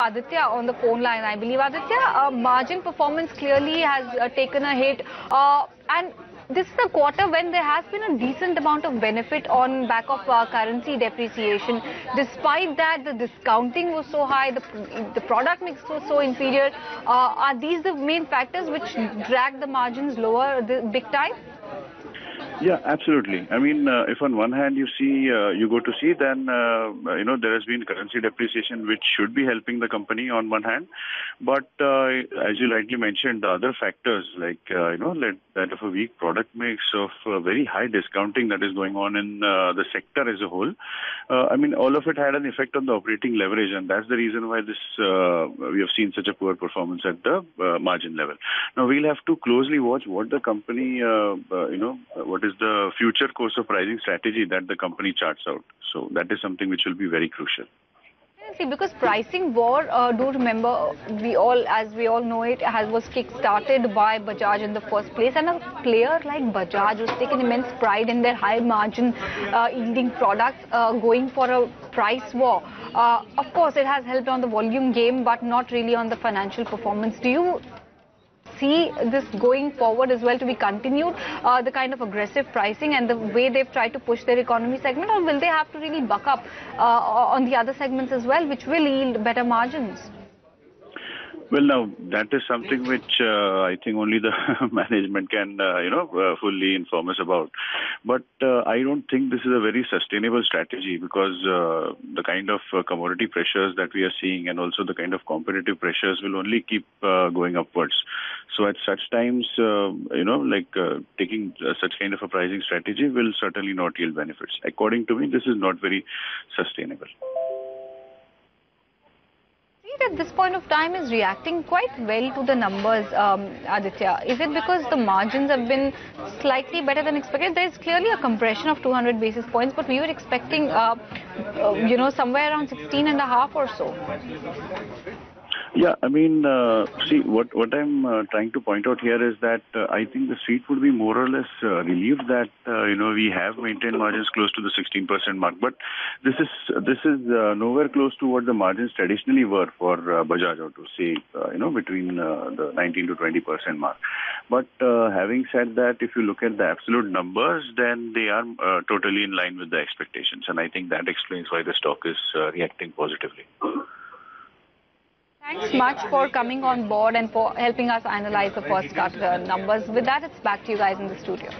Aditya on the phone line, I believe. Aditya, margin performance clearly has taken a hit. And this is a quarter when there has been a decent amount of benefit on back of currency depreciation. Despite that, the discounting was so high, the product mix was so inferior. Are these the main factors which drag the margins lower big time? Yeah, absolutely. I mean, if on one hand you see, you go to see, then, there has been currency depreciation, which should be helping the company on one hand. But as you rightly mentioned, the other factors like, that of a weak product mix, of very high discounting that is going on in the sector as a whole. All of it had an effect on the operating leverage, and that's the reason why we have seen such a poor performance at the margin level. Now, we'll have to closely watch what the company, what is the future course of pricing strategy that the company charts out. So that is something which will be very crucial. See, because pricing war, do remember, as we all know it, was kick-started by Bajaj in the first place, and a player like Bajaj who's taken immense pride in their high margin yielding products, going for a price war. Of course, it has helped on the volume game, but not really on the financial performance. Do you see this going forward as well to be continued, the kind of aggressive pricing and the way they've tried to push their economy segment, or will they have to really buck up on the other segments as well, which will yield better margins? Well, now, that is something which I think only the management can, fully inform us about. But I don't think this is a very sustainable strategy, because the kind of commodity pressures that we are seeing and also the kind of competitive pressures will only keep going upwards. So at such times, taking such kind of a pricing strategy will certainly not yield benefits. According to me, this is not very sustainable. At this point of time is reacting quite well to the numbers, Aditya. Is it because the margins have been slightly better than expected? There is clearly a compression of 200 basis points, but we were expecting, somewhere around 16.5 or so. Yeah, see, what I'm trying to point out here is that I think the street would be more or less relieved that, we have maintained margins close to the 16% mark. But this is nowhere close to what the margins traditionally were for Bajaj Auto, say, between the 19 to 20% mark. But having said that, if you look at the absolute numbers, then they are totally in line with the expectations. And I think that explains why the stock is reacting positively. Thanks much for coming on board and for helping us analyze the first cut numbers. With that, it's back to you guys in the studio.